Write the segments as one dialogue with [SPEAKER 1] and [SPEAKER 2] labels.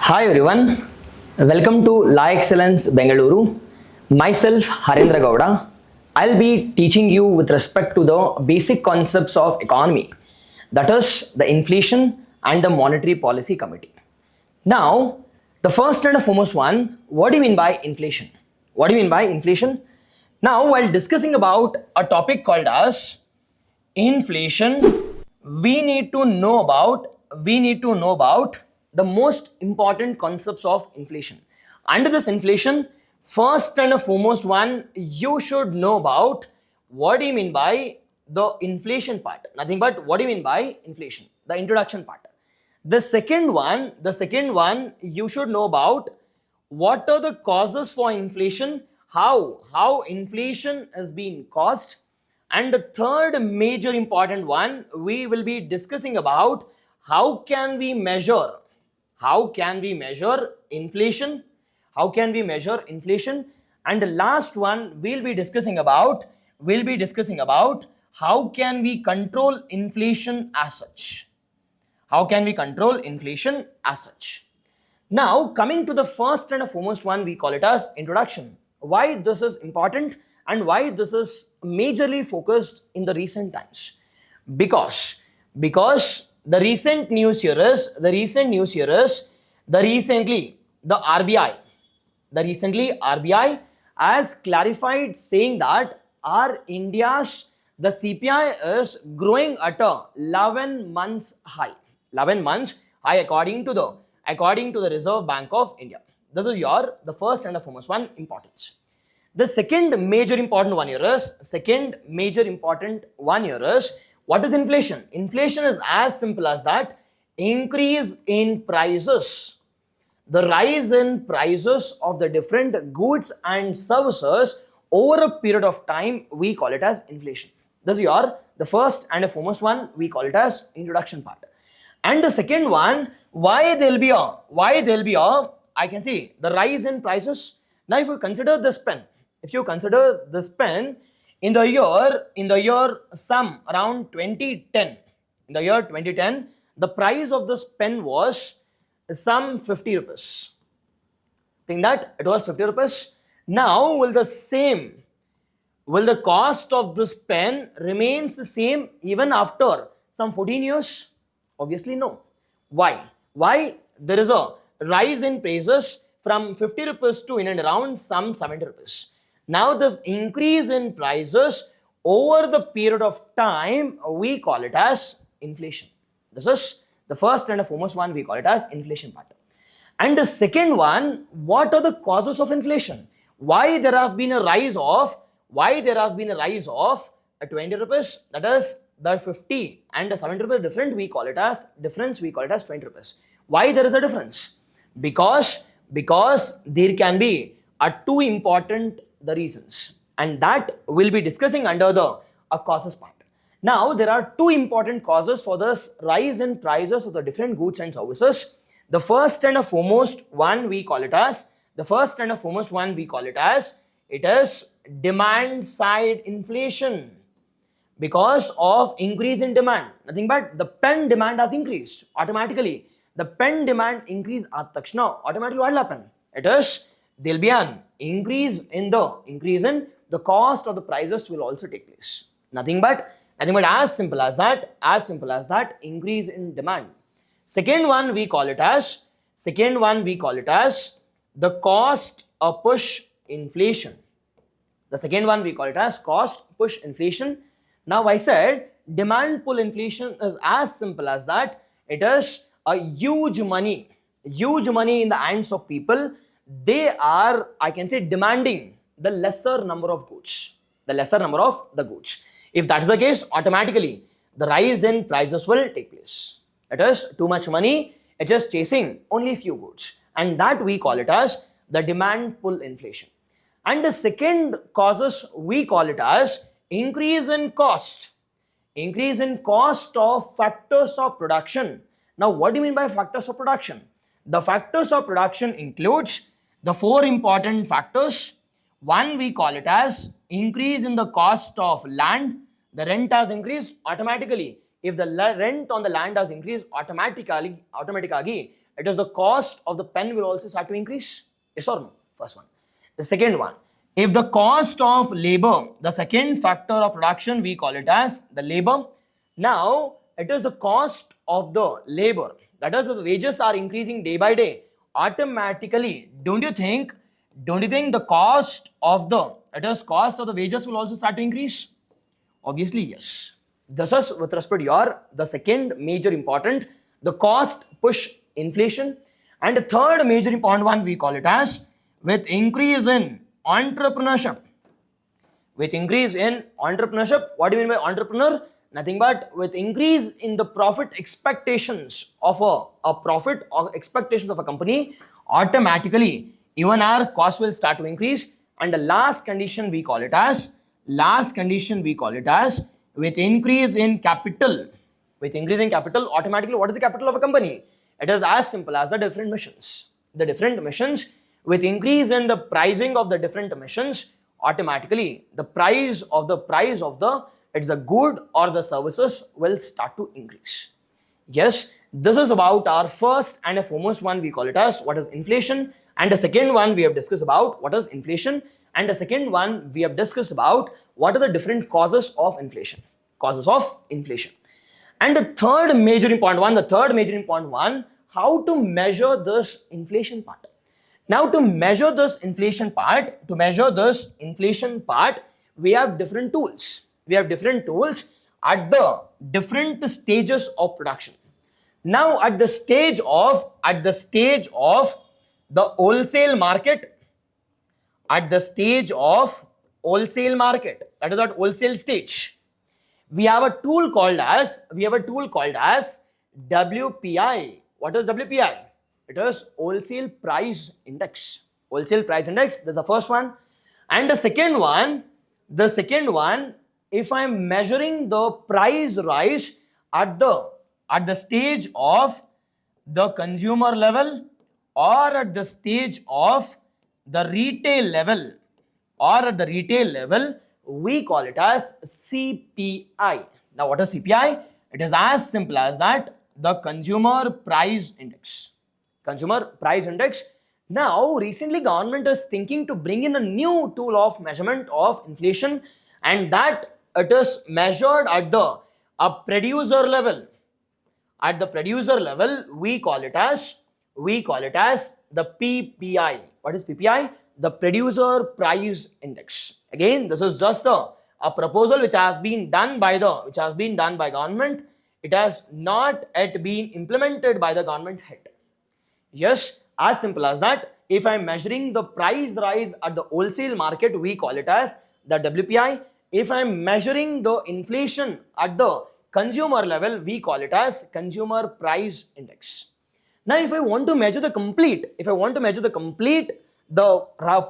[SPEAKER 1] Hi everyone, welcome to LaExcellence Bengaluru. Myself Harendra Gowda. I'll be teaching you with respect to the basic concepts of economy, that is the inflation and the monetary policy committee. Now, the first and the foremost one, what do you mean by inflation? What do you mean by inflation? Now, while discussing about a topic called as inflation, we need to know about the most important concepts of inflation. Under this inflation, first and foremost one, you should know about what do you mean by the inflation part. Nothing but what do you mean by inflation, the introduction part. The second one you should know about what are the causes for inflation, how inflation is being caused. And the third major important one, we will be discussing about how can we measure inflation, and the last one we'll be discussing about how can we control inflation as such. Now, coming to the first and foremost one, we call it as introduction. Why this is important and why this is majorly focused in the recent times? Because the recent news here is the RBI has clarified saying that our India's the CPI is growing at a 11 months high according to the Reserve Bank of India. This is the first and the foremost one importance. The second major important one here is what is inflation? Inflation is as simple as that: increase in prices, the rise in prices of the different goods and services over a period of time. We call it as inflation. This is the first and the foremost one, we call it as introduction part. And the second one, why there'll be a I can see the rise in prices. Now, if you consider this pen in the year some around 2010, the price of this pen was some 50 rupees. Think that it was 50 rupees. Now, will the cost of this pen remains the same even after some 14 years? Obviously no. Why? There is a rise in prices from 50 rupees to in and around some 70 rupees. Now, this increase in prices over the period of time, we call it as inflation. This is the first and the foremost one, we call it as inflation part. And the second one, what are the causes of inflation? Why there has been a rise of 20 rupees, that is the 50 and the 70 rupees different, we call it as 20 rupees. Why there is a difference? Because there can be two important the reasons, and that we'll be discussing under the causes part. Now, there are two important causes for this rise in prices of the different goods and services. The first and the foremost one, we call it as it is demand side inflation. Because of increase in demand, nothing but the pen demand has increased automatically. The pen demand increase at takshna, automatically what will happen? There'll be an increase in the cost of the prices will also take place. Nothing but as simple as that, increase in demand. Second one we call it as the cost push inflation. The second one we call it as cost push inflation. Now, I said demand pull inflation is as simple as that. It is a huge money in the hands of people. They are, I can say, demanding the lesser number of goods. If that is the case, automatically the rise in prices will take place. It is too much money, it is chasing only few goods, and that we call it as the demand pull inflation. And the second causes, we call it as increase in cost of factors of production. Now, what do you mean by factors of production? The factors of production includes the four important factors. One, we call it as increase in the cost of land. The rent has increased automatically. If the rent on the land has increased automatically, it is the cost of the pen will also start to increase. Yes or no? First one. The second one, if the cost of labor, the second factor of production, we call it as the labor. Now, it is the cost of the labor. That is, the wages are increasing day by day. Automatically, don't you think the cost of the wages will also start to increase? Obviously, yes. This is with respect to the second major important, the cost push inflation. And the third major important one, we call it as with increase in entrepreneurship. With increase in entrepreneurship, what do you mean by entrepreneur? Nothing but with increase in the profit expectations of a profit or expectations of a company, automatically even our cost will start to increase. And the last condition we call it as with increase in capital. With increase in capital, automatically what is the capital of a company? It is as simple as the different missions. The different missions, with increase in the pricing of the different missions, automatically the price of the it's a good or the services will start to increase. Yes, this is about our first and a foremost one, we call it as what is inflation. And the second one we have discussed about what is inflation. And the second one we have discussed about what are the different causes of inflation. And the third major important one, how to measure this inflation part. Now, to measure this inflation part, we have different tools. At the different stages of production. Now, at the stage of the wholesale market, that is at wholesale stage, we have a tool called as WPI. What is WPI? It is wholesale price index. This is the first one. And the second one, if I am measuring the price rise at the stage of the consumer level or at the stage of the retail level we call it as CPI. Now, what is CPI? It is as simple as that, the consumer price index. Now, recently government is thinking to bring in a new tool of measurement of inflation, and that it is measured at the producer level. At the producer level, we call it as the PPI. What is PPI? The producer price index. Again, this is just a proposal which has been done by government. It has not yet been implemented by the government head. Yes, as simple as that. If I am measuring the price rise at the wholesale market, we call it as the WPI. If I am measuring the inflation at the consumer level, we call it as consumer price index. Now, if I want to measure the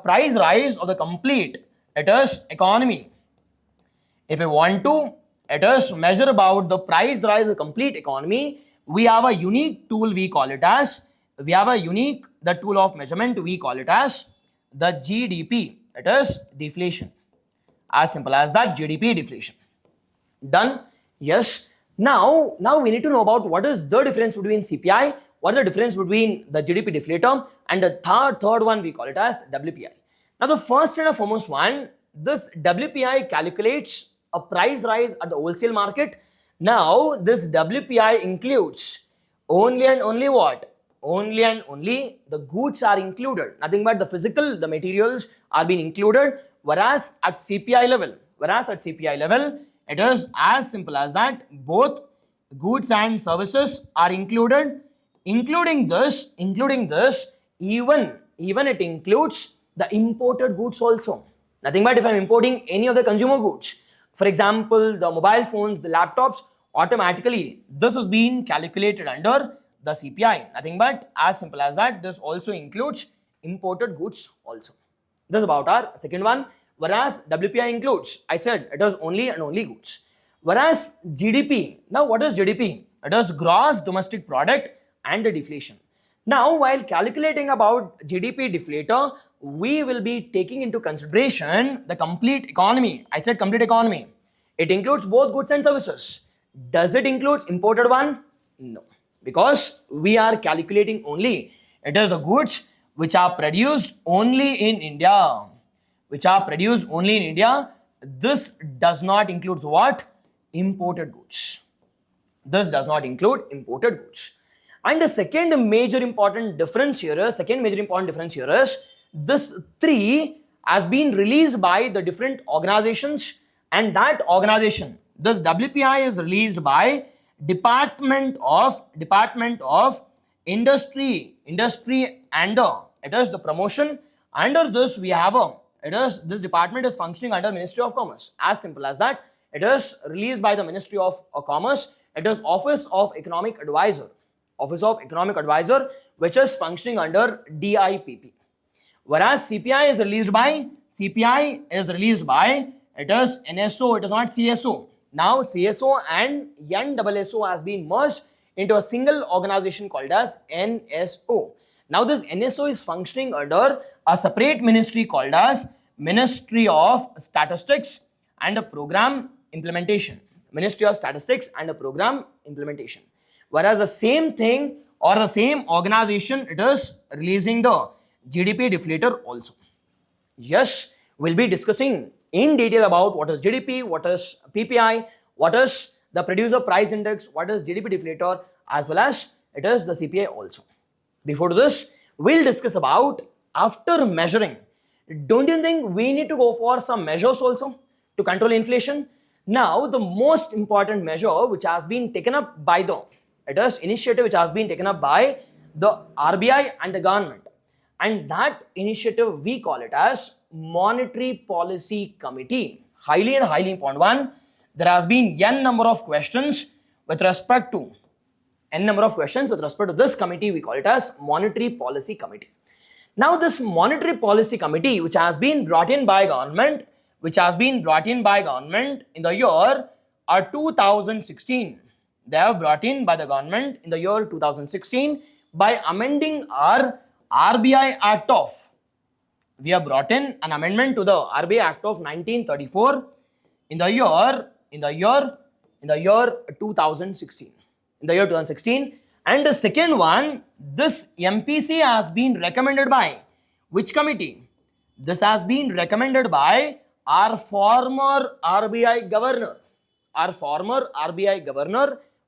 [SPEAKER 1] price rise of the complete, it is economy. If I want to measure about the price rise of the complete economy, we have a unique tool, the tool of measurement, we call it as the GDP. It is deflation. As simple as that, GDP deflation. Done? Yes. Now we need to know about what is the difference between CPI, what is the difference between the GDP deflator, and the third one we call it as WPI. Now, the first and foremost one, this WPI calculates a price rise at the wholesale market. Now, this WPI includes only and only what? Only and only the goods are included. Nothing but the materials are being included. Whereas at CPI level, it is as simple as that. Both goods and services are included. Including this, even it includes the imported goods also. Nothing but if I am importing any of the consumer goods, for example, the mobile phones, the laptops, automatically this is being calculated under the CPI. Nothing but as simple as that. This also includes imported goods also. This is about our second one. Whereas WPI includes, I said it is only and only goods. Whereas GDP, now what is GDP? It is gross domestic product and the deflation. Now, while calculating about GDP deflator, we will be taking into consideration the complete economy. I said complete economy. It includes both goods and services. Does it include imported one? No. because we are calculating only, it is the goods which are produced only in India, which are produced only in India. This does not include what? Imported goods. This does not include imported goods. And the second major important difference here is, this 3 has been released by the different organizations, and that organization, this WPI is released by Department of Industry and it is the promotion. Under this we have this department is functioning under Ministry of Commerce. As simple as that. It is released by the Ministry of Commerce. It is Office of Economic Advisor, which is functioning under DIPP. Whereas CPI is released by, it is NSO, it is not CSO. Now CSO and NSSO has been merged into a single organization called as NSO. Now this NSO is functioning under a separate ministry called as Ministry of Statistics and a Program Implementation. Whereas the same thing or the same organization, it is releasing the GDP deflator also. Yes, we'll be discussing in detail about what is GDP, what is PPI, what is the producer price index, what is GDP deflator, as well as it is the CPI also. Before this, we'll discuss about after measuring. Don't you think we need to go for some measures also to control inflation? Now, the most important measure which has been taken up by the, it is initiative which has been taken up by the RBI and the government. And that initiative we call it as Monetary Policy Committee. Highly important one. There has been n number of questions with respect to this committee. We call it as Monetary Policy Committee. Now this Monetary Policy Committee, which has been brought in by government, in the year 2016. They have brought in by the government in the year 2016 by amending our RBI Act of. We have brought in an amendment to the RBI Act of 1934 in the year 2016. And the second one, this MPC has been recommended by which committee? This has been recommended by our former RBI governor.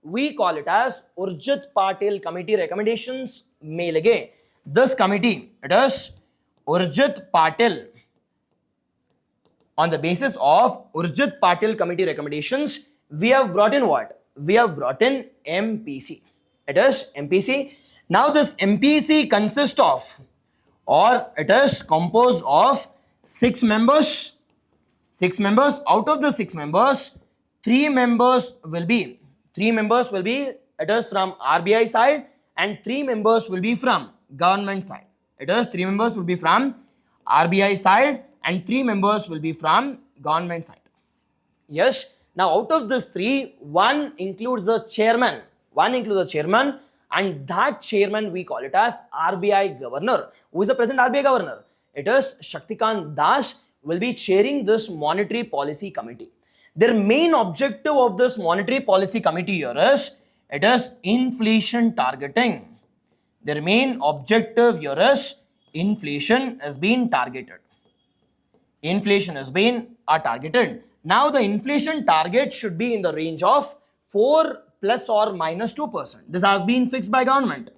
[SPEAKER 1] We call it as Urjit Patel Committee recommendations mein lage. This committee, it is Urjit Patel. On the basis of Urjit Patel Committee recommendations, we have brought in what? We have brought in MPC. It is MPC. Now this MPC consists of, or it is composed of 6 members. 6 members. Out of the 6 members, 3 members will be, it is from RBI side, and 3 members will be from government side. It is 3 members will be from RBI side and 3 members will be from government side. Yes. Now out of this 3, one includes the chairman. And that chairman we call it as RBI governor. Who is the present RBI governor? It is Shaktikant Das will be chairing this Monetary Policy Committee. Their main objective of this Monetary Policy Committee here is, it is inflation targeting. Their main objective here is inflation has been targeted. Now the inflation target should be in the range of 4 plus or minus 2%. This has been fixed by government.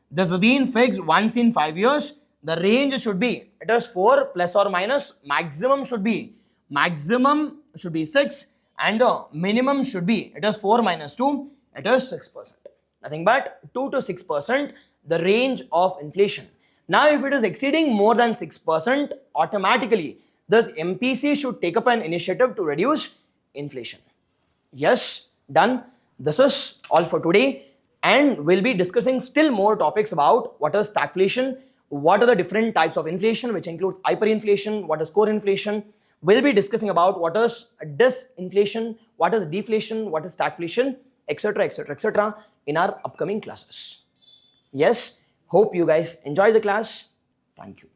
[SPEAKER 1] This has been fixed once in 5 years. The range should be, it is 4 plus or minus, maximum should be 6, and the minimum should be, it is 4 minus 2, it is 6%. Nothing but 2 to 6%, the range of inflation. Now if it is exceeding more than 6%, automatically this MPC should take up an initiative to reduce inflation. Yes, done. This is all for today, and we'll be discussing still more topics about what is stagflation, what are the different types of inflation, which includes hyperinflation, what is core inflation. We'll be discussing about what is disinflation, what is deflation, what is stagflation, etc. in our upcoming classes. Yes, hope you guys enjoy the class. Thank you.